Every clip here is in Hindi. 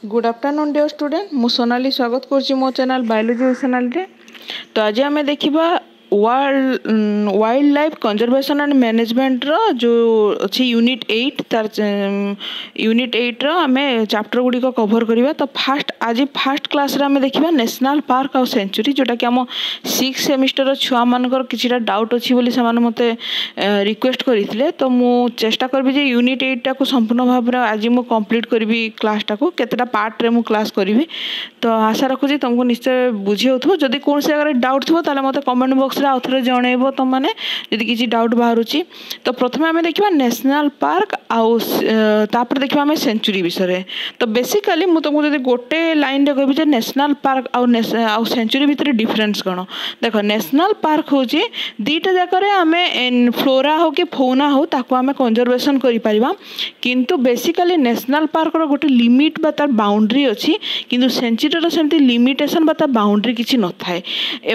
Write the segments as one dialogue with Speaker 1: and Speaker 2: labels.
Speaker 1: गुड आफ्टरनून डियर स्टूडेंट मु सोनाली स्वागत करुच्ची मो चैनल बायोलॉजी चैनल रे। तो आज आम देखा wild life conservation and management रो जो अच्छी यूनिट 8 तार यूनिट 8 रो आम चैप्टर गुड़िक कवर करवा। तो फास्ट क्लास रे आम देखा नेशनल पार्क और सेंचुरी जोटा कि आम 6th सेमिस्टर छुआ मानकर किछिटा डाउट अच्छी बोली से मते रिक्वेस्ट करते। तो मु चेष्टा करबी जे यूनिट 8 टाको संपूर्ण भाव में आज मु कंप्लीट करी क्लास टाको केतेटा पार्ट रे मु क्लास करी। तो आशा रखुची तुमको निश्चय बुझी होथो। जदि कौन से अगर डाउट थो ताले मते कमेंट बॉक्स रे आउथरे जणैबो तुम माने जदि किछि डाउट बाहरुची। तो प्रथमे आमे देखिबा नेशनल पार्क आउ तापर देखिबा आमे सेंचुरी विषय। तो बेसिकली मु तुमको जदि गोटे लाइन रे कहबी जे नेशनल पार्क आउ सेंचुरी भितर डिफरेंस कोन देखो। नेशनल पार्क होची दीटा जाकरे आमे फ्लोरा हो कि फौना हो ताको आमे कंजर्वेशन करि परिबा। किंतु बेसिकली नेशनल पार्क रो गोटे लिमिट बा तार बाउंड्री अछि। किंतु सेंचुरी रो सेमति लिमिटेशन बा तार बाउंड्री किछि न थाए।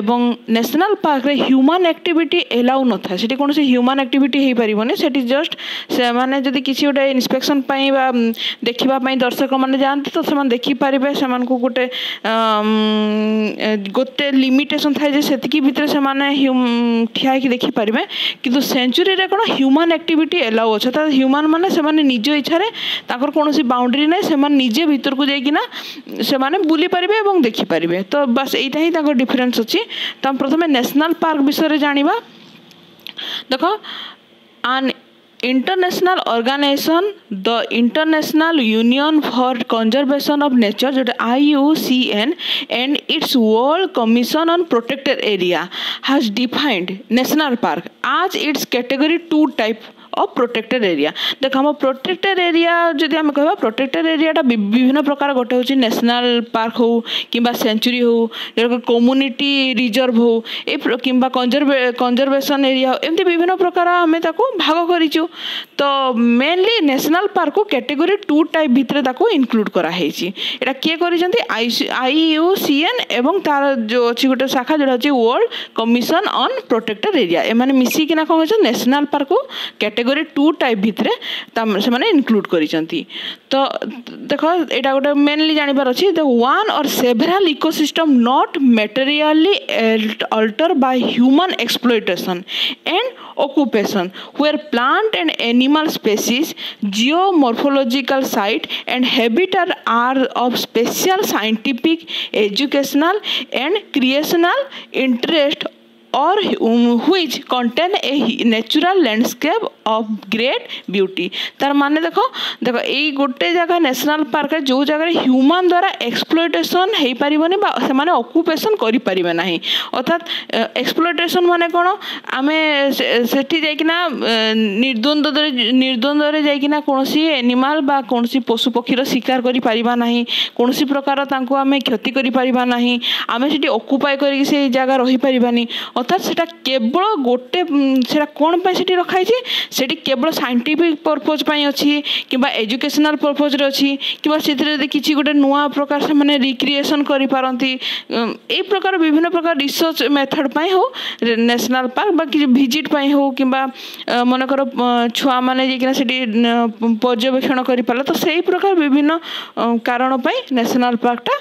Speaker 1: एवं नेशनल पार्क रे ह्यूमन एक्टिविटी एलाउ न थाए। सेठी कोनसे ह्यूमन एक्टिविटी हे परिबोनी। सेठी जस्ट से माने जदि किछि गोटे इंस्पेक्शन पई बा देखिबा पई दर्शक माने जानते तो सेमान देखि परिबे। सेमान को गोटे गोटे लिमिटेशन थाए जे सेतिकी भितर से माने ठिया कि देखि परिबे। किंतु सेंचुरी रे कोन ह्यूमन एक्टिविटी एलाउ अछि। त ह्यूमन माने से माने निज इच्छा रे ताकर कोनोसी बाउंड्री नै से माने निजे भीतर को जाई कि ना से माने बुली परिबे एवं देखि परिबे। तो बस एटा ही ताकर डिफरेंस अछि। तो हम प्रथमे नेशनल पार्क विषय जानिबा। देखो an international organization the International Union for Conservation of Nature जो IUCN and its World Commission on Protected Area has defined national park as its category 2 type of protected area. देख हम प्रोटेक्टेड एरिया जदि आम कह प्रोटेक्टेड एरियाटा विभिन्न प्रकार गोटे हूँ नेशनल पार्क हो कि सेंचुरी हो जो कम्युनिटी रिजर्व हो कि कंजर्वेशन एरिया हो एमती विभिन्न प्रकार आम भाग करूँ। तो मेनली नेशनल पार्क को कैटेगरी 2 टाइप भितर इनक्लूड कराई। एटा किए कर IUCN एवं तार जो अच्छी गोटे शाखा जोटा अच्छी world commission on protected area एमाने मिसिकिना कौन नेशनल पार्क को कैटेगरी 2 टाइप भितर से माने इनक्लूड करिसंती। तो देखो एटा गोटे मेनली जानिबार अछि द वन और several ecosystem not materially alter by human exploitation and occupation where plant and animal species geomorphological site and habitat are of special scientific educational and creational interest or which contain a natural landscape of great beauty। तार माने देखो देखो यही गोटे जगह नेशनल पार्क जो जगह ह्यूमन द्वारा एक्सप्लोइटेशन हो पारिबनी बा से माने ऑक्युपेशन करि परिबे नाही। अर्थात एक्सप्लोइटेशन माने कोन आमे सेठी जाइकिना निर्द्वंद रे जाइकिना कोनोसी एनिमल बा कोनोसी पशु पक्षीर शिकार करि परिबा नाही। कोनोसी प्रकार तांको आमे क्षति करि परिबा नाही। आमे सेठी ऑक्युपाई करि से जगह रहि परिबानी। अर्थात सेटा केवल गोटे सेटा कोन पय सेठी रखाई छी सेठी केवल साइंटिफिक पर्पज पय अछि किबा एजुकेशनल पर्पज रे अछि किबा सेथिरे किछि गोटे नुवा प्रकार से माने रिक्रिएशन करि पारंती। ए प्रकार विभिन्न प्रकार रिसर्च मेथड पय हो नेशनल पार्क बा कि विजिट पय हो किबा मन कर छुआ माने जे कि सेठी पर्यवेक्षण करि पाला। तो सेही प्रकार विभिन्न कारण पय नेशनल पार्क टा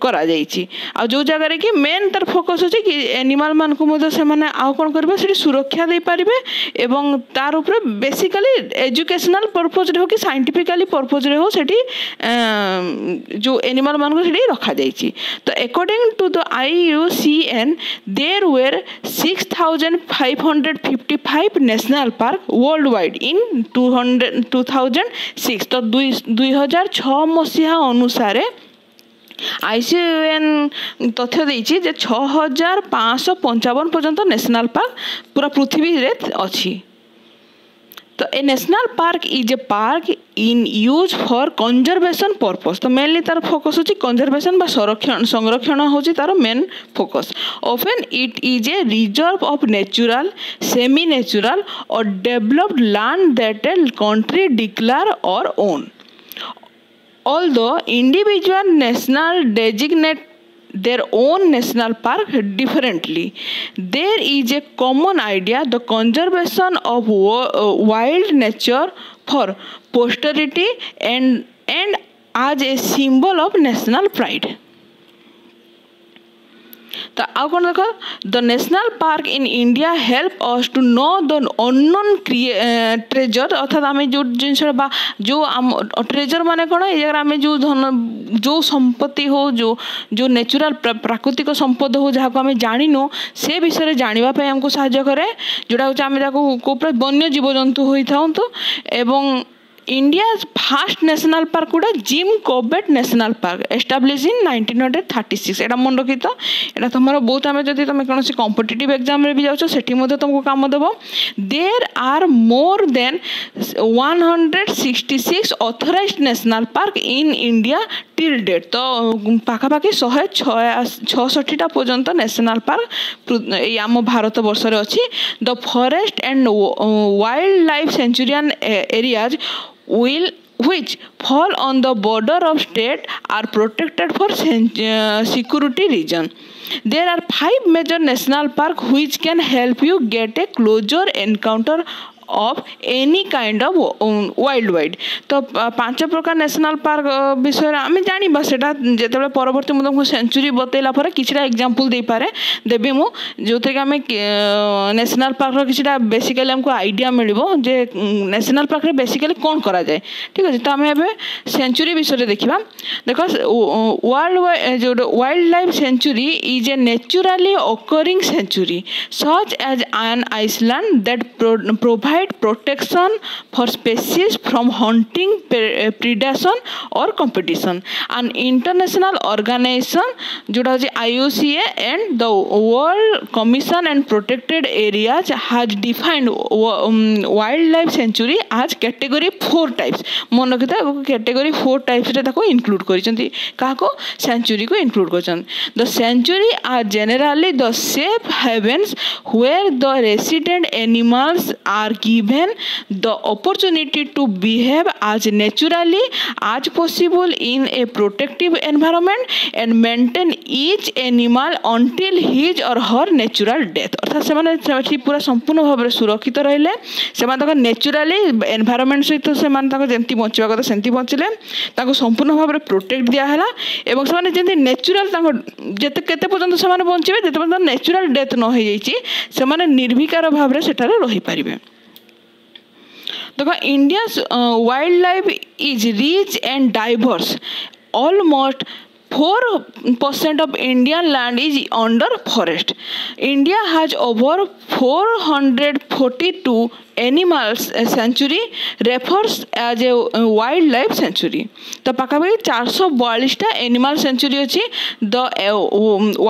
Speaker 1: करा जाई छी। आ जो जगह रे कि मेन तार फोकस अछि कि एनिमल मान को मते से माने आउ कोन करबे सेठी सुरक्षा दे पारिबे एवं तार ऊपर बेसिकली एजुकेशनल पर्पज रे हो कि साइंटिफिकली पर्पज रे हो सेठी जो एनिमल मान को सेठी रखा जाई छी। तो according to the IUCN there were 6555 national park world wide in 2006। तो 2006 मसीहा अनुसार IUCN तथ्य देछि जे 6555 पर्यंत नेशनल पार्क पूरा पृथ्वी रे अछि। तो a national park is a park in use for conservation purpose. तो मेनली तार फोकस होची कंजर्वेशन बा संरक्षण होची तार main focus. Often it is a reserve of natural semi natural or developed land that a country declare or own. Although individual national designate their own national park differently, there is a common idea the conservation of wild nature for posterity and as a symbol of national pride. तो आउ कौन देख the national park in India help us to know the unknown treasure अर्थात आम जो जिनस जो ट्रेजर माने कौन ये आम जो धन जो संपत्ति हो जो नेचुरल प्राकृतिक संपद हो जहाँ को आम जानिनु से विषय जानापी आमको साहाय्य करे जोटा हूँ आम को वन्य जीवजंतु होता हूँ एवं इंडिया फास्ट नेशनल पार्क गुड़ा Jim Corbett national park establish इन 1936 एटा मन रखी तो एटा तुम बहुत आम जब तुम कौन कॉम्पिटिटिव एग्जाम रे भी जाओ सेठी तुमको काम देव there are more than 166 authorised national park in India till date तो पाखापाखि 166टा पर्यंत नेशनल पार्क आम भारत वर्ष अच्छी the forest and wild life Centurion areas which fall on the border of state are protected for security reason. There are 5 major national parks which can help you get a closer encounter of any kind of wildlife. तो 5 प्रकार नेशनल पार्क विषय आम जाना से जो परवर्ती मुझे तुमको सेंचुरी बतैला किसी एग्जांपल दे पारे देवी मु जो थे आम नेशनल पार्क किसी बेसिकली आमको आइडिया मिलो जे नेशनल पार्क रे बेसिकली कौन करा जाए ठीक अच्छे तो आम ए सेंचुरी विषय देखा देख wild life sanctuary is a naturally occurring century such as an island that provide protection for species from hunting, predation or competition. An international organization जोड़ा होची IUCN and the World Commission and Protected Areas has defined wildlife sanctuary as category 4 types. मन रखिता category 4 types रे ताको include करिसंती काको sanctuary को include करिसंती. The sanctuary are generally the safe havens where the resident animals are given the opportunity to behave as naturally as possible in a protective environment and maintain each animal until his or her natural death. अर्थात से पूरा संपूर्ण भाव में सुरक्षित रहिले से नेचुराली एनवायरनमेंट सहित से जमी बचा कथा सेमती बचिले संपूर्ण भाव में प्रोटेक्ट दिहला और से जमी नेचुराल केते पर्यंत से बचे जिते पर्यंत नेचुराल डेथ न हो जाए निर्विकार भाव में सेठारे रही पारिबे. देखो India's wildlife is rich and diverse. Almost 4% of Indian land is under forest. India has over 442 animals sanctuary refers as a wildlife sanctuary. तो पाखापाखि 442टा एनिमल सेंचुरी अच्छी. The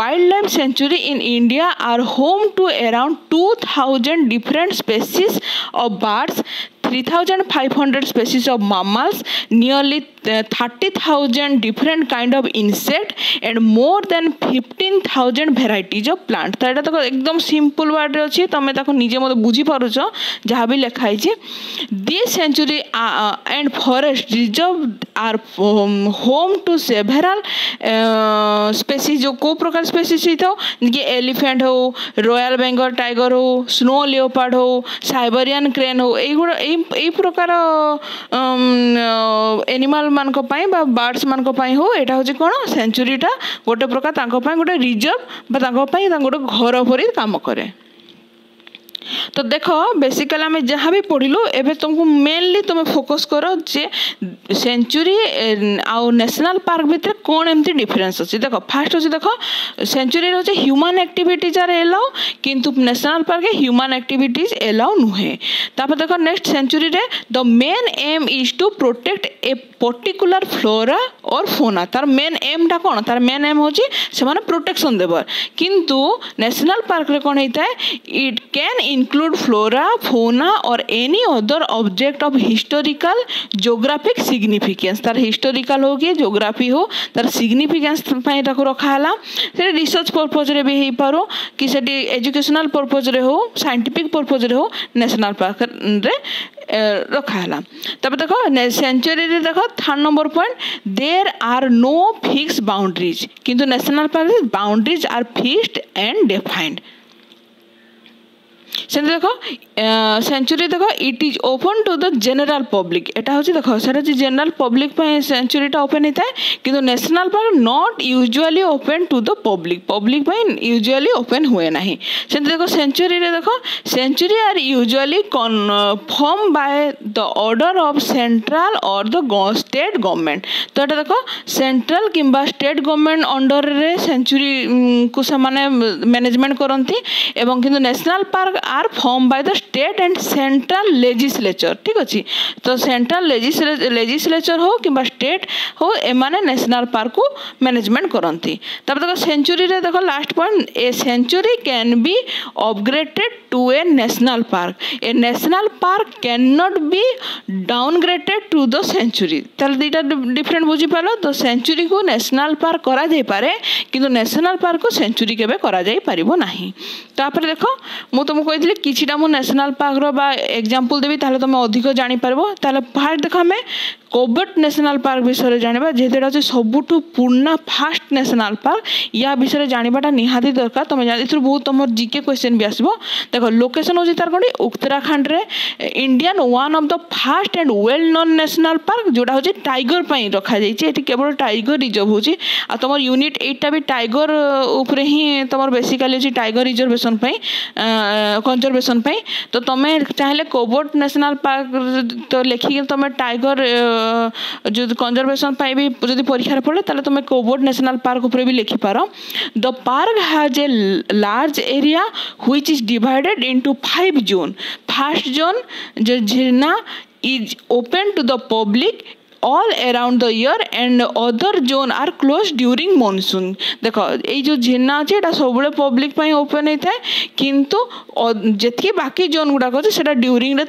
Speaker 1: wildlife sanctuary in India are home to around 2000 different species of birds, 3,500 species of mammals, nearly 30,000 different kind of insect and more than 15,000 varieties of plant. तो यहाँ तो एकदम सिंपल वर्ड अच्छी तुम निजे मत बुझी पारुच जहाँ भी लिखाई. This sanctuary and forest reserve are home to several species जो को प्रकार स्पेसीज होता हो कि एलिफेंट हो, रॉयल बेंगल टाइगर हो, स्नो लियोपार्ड हो, साइबेरियन क्रेन हो, यही प्रकार एनिमल मान बर्ड्स मान हो. यहाँ हूँ कौन सेंचुरीटा गोटे प्रकार गोटे रिजर्व गोटे घर भरी काम करे. तो देख बेसिकली आम जहाँ भी पढ़लु एवं तुमको मेनली तुम फोकस कर जे सेंचुरी आउ नेशनल पार्क भितर कौन एमती डिफरेन्स अच्छी. देख फास्ट अच्छे देख सेंचुरी अच्छे ह्यूमन एक्टिविटीज आर एलाउ किंतु national park human activities allow नुहे. तापर देख नेक्स्ट सेंचुरी रे the main aim is to protect a particular flora और फोना. तार मेन एम टा कौन तार मेन एम होची से माने प्रोटेक्शन देवर. किंतु नेशनल पार्क रे कौन होता है it can include flora, fauna or any other object of historical geographic significance. तार historical हो कि geography हो तार significance पाई ताको रखा हला से research purpose रे भी ही पारो कि से educational purpose रे हो scientific purpose रे हो national park रे रखा हला. तब देखो सेंचुरी रे देखो 3 number point there are no fix boundaries किंतु national park boundaries are fixed and defined. सेमती देख सेंचुरी देख it is open to the general public एटा हूँ देख से जनरल पब्लिक सेंचुरीटा ओपन होता है किंतु national park not usually open to the public public usually open हुए ना सेमती देख सेंचुरी देख sanctuary are usually confirm by the order of central और द स्टेट गवर्नमेंट तो ये देख सेंट्रल किंबा स्टेट गवर्नमेंट अंडर रे सेंचुरी को से माने मैनेजमेंट करती एवं किंतु national park are form by the state and central legislature ठीक अच्छे तो सेंट्रल लेजिस्लेचर हो कि स्टेट हो एमाने नेशनल पार्क को मैनेजमेंट करती देख सेंचुरी रे देख last point a sanctuary can be upgraded to a national park a national park can not be downgraded to the sanctuary ताल दुईटा डिफरेंट बुझी पाल तो सेंचुरी को नेशनल पार्क करा जाई पारे किंतु नेशनल पार्क को सेंचुरी केबे करा जाई परिबो नाही तापर देख मु तुमको कही किछिटा मु नेशनल पार्क रो बा एग्जांपल देबी ताले तुम अधिक जानि परबो ताले फास्ट देख हमें कोबट नेशनल पार्क विषय जानिबा जेतेटा जे सबुठु पूर्ण फास्ट नेशनल पार्क या विषय जानिबाटा निहाती दरकार तुम इथु बहुत तुम जीके क्वेश्चन भी आसबो देखो लोकेशन होची तार कोडी उत्तराखंड रे Indian one of the fast and well known national park जोटा होची टाइगर पई रखा जाईची एठी केवल टाइगर रिजर्व होची आ तुम यूनिट 8 टा भी टाइगर ऊपर ही तुम बेसिकली होची टाइगर रिजर्वेशन पई कंजर्वेशन पई तो तुम चाहे कोबट नेशनल पार्क तो लेखिक तुम टाइगर जो कंजर्वेशन भी जब परीक्षा पड़े ताले तुम कोबट नेशनल पार्क ऊपर भी लिखि पार the park has a large area which is divided into 5 zone first zone जो Jhirna is open to the public all around the year and other zone are closed during monsoon देख ये झीरना अच्छे सब पब्लिक ओपन होता है किंतु जी बाकी जोन गुड़ाक अच्छे ड्यूरिंग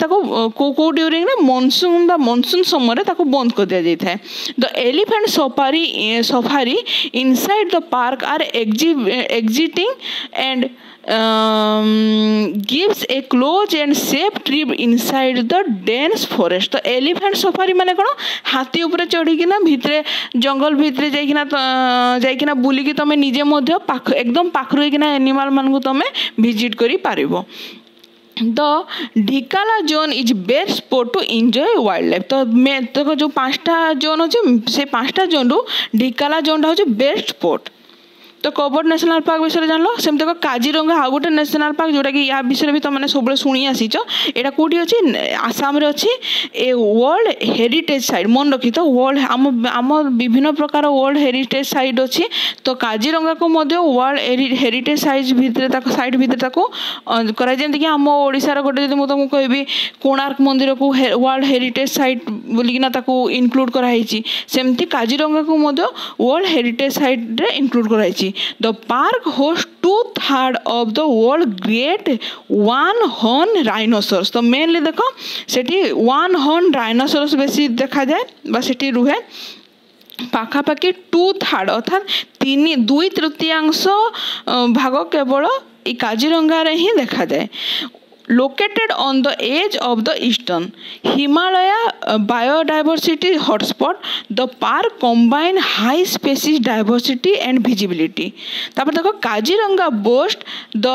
Speaker 1: को ड्यूरिंग मनसून समय बंद कर दि जाए the elephant safari inside the park are exciting and gives a close and safe trip inside the dense forest तो एलिफेंट सफारी माने कौन हाथी ऊपर चढ़ीकिना भितरे जंगल भितरे जाइकिना बुलिकी तुम निजे मध्य एकदम पाखरु होइकिना एनिमल मान को तुम विजिट करि पारिबो the Dhikala zone is best spot to enjoy wild life तो देखो जो 5टा जोन अच्छे से 5टा जोन रु ढिकाला जोनटा होचे बेस्ट स्पॉट तो कोबट नेशनल पार्क विषय जान लो सेम देखो काजीरंगा आउ गोटे नेशनल पार्क जोटा कि या विषय भी तुमने सब शुणी आसीच एटा कोठी अछि आसाम रे अछि ए वर्ल्ड हेरिटेज साइट मन रखी तो वर्ल्ड आम विभिन्न प्रकार वर्ल्ड हेरिटेज साइट अछि तो काजीरंगा को मध्य वर्ल्ड हेरिटेज साइट भितर ताको करा जेंति कि आम ओडिसा रो गोटे जदि मु तुमको कहबी कोणार्क मंदिर को वर्ल्ड हेरिटेज साइट बोलिकिना ताको इनक्लूड करा हिची सेमति काजीरंगा को मध्य वर्ल्ड हेरिटेज साइट रे इनक्लूड करा हिची The park hosts 2/3 of the world great one horn rhinoceros तो मेनली देखो सेठी one horn rhinoceros बेसी देखा जाए बा सेठी रुहे पाखापाखि 2/3 अर्थात 2/3 भाग केवल ई काजीरंगा रे ही देखा जाए located on the edge of the eastern Himalaya biodiversity hotspot the park combine high species diversity and visibility तापर देखो Kaziranga boast the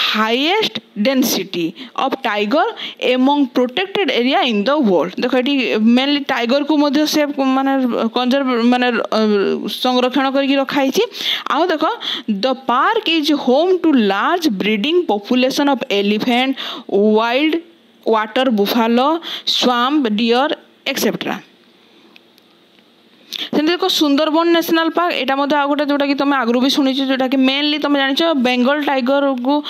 Speaker 1: highest density of tiger among protected area in the world देखो एटी मेनली टाइगर को मध्य से माने कंजर्व माने संरक्षण करके रखाई छी आउ देखो the park is home to large breeding population of elephant wild water buffalo swamp deer etcetera सेमती देखो सुंदरबन नेशनल पार्क एटा मध्य आ गोटे जोटा कि तुम आगु भी शुणी जोटा कि मेनली तुम जानिछ बेंगल टाइगर को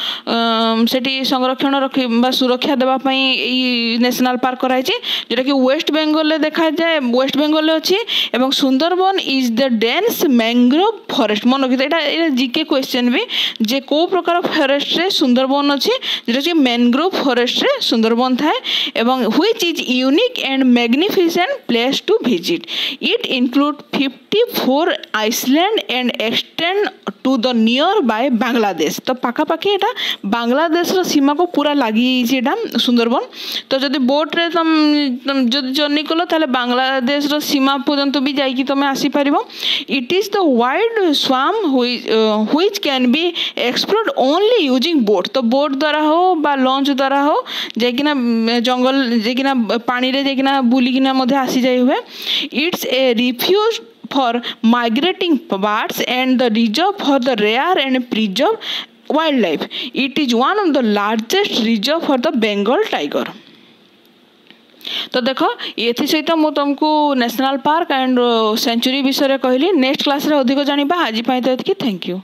Speaker 1: सेठी संरक्षण रखी सुरक्षा देवा पई ई नेशनल पार्क कराई जोटा कि वेस्ट बेंगल ले देखा जाए वेस्ट बेंगल ले अछि एवं Sundarban is the dense mangrove forest मन रखी एटा जीके क्वेश्चन भी जे को प्रकार फॉरेस्ट रे सुंदरबन अछि जोटा कि मैंग्रोव फॉरेस्ट रे सुंदरबन थाए एवं which is unique and magnificent place to visit it include 54 Iceland and extend to the nearby Bangladesh। तो पाखापाखि एटा बांग्लादेश रो सीमा को पूरा लगी एटा सुंदरबन। तो जदि बोट रे तुम जदि जर्नी कलो ताले बांग्लादेश रो सीमा पर्यंत भी जाइकी तुम आसी परिबो। It is the wide swamp which can be explored only using boat. तो बोट द्वारा हो बा लॉन्च द्वारा हो जाइकिना जंगल जाइकिना पानी रे जाइकिना बुलिकिना मध्ये आसी जाय हुए। It's a refuge for migrating birds and the reserve for the rare and preserved wildlife. It is one of the largest reserve for the Bengal tiger। तो देखो ये सहित मु तुमको नेशनल पार्क एंड सेंचुरी विषय कहली। नेक्स्ट क्लास रे अधिक जानिबा। आज पाई तो एतकी। Thank you.